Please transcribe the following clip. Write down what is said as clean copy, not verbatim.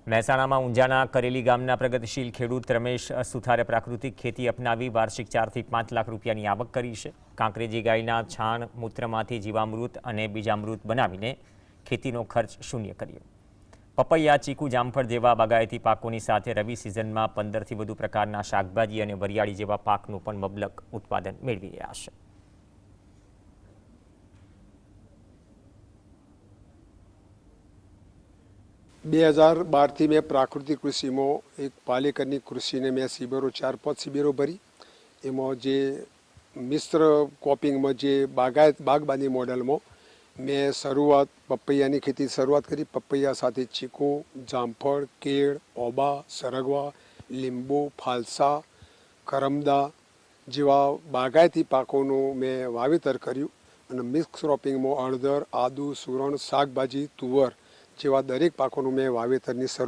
મહેસાણામાં ઊંઝાના કરેલી ગામના પ્રગતિશીલ ખેડૂત રમેશ સુથારે પ્રાકૃતિક ખેતી અપનાવી વાર્ષિક 4 થી 5 લાખ રૂપિયાની આવક કરી છે। કાંકરેજી ગાયના છાણ મૂત્રમાંથી જીવામૃત અને બીજામૃત બનાવીને ખેતીનો ખર્ચ શૂન્ય કર્યો। પપૈયા, ચીકુ, જામફળ જેવા બાગાયતી પાકોની સાથે રવિ સિઝનમાં 15થી વધુ પ્રકારના શાકભાજી અને વરિયાળી જેવા પાકનું પણ મબલક ઉત્પાદન મેળવી રહ્યા છે। બે 2012 में प्राकृतिक कृषि में एक पालेकरनी कृषि ने मैं शिबिरों 4-5 शिबिरों भरी एम जे मिश्र कॉपिंग में जे बागबानी मॉडल में मैं शुरुआत पपैया की खेती शुरुआत करी। पपैया साथ चीकू, जामफल, केड़, ओबा, सरगवा, લીંબુ, फालसा, करमदा जेवा बागायती पाकों मैं वावेतर कर्યું અને મિક્સ ક્રોપિંગ में हळदर, आदू, सूरण, शाकभाजी, तुवर जेवा दरेक पाकों मैं वावेतरनी शरू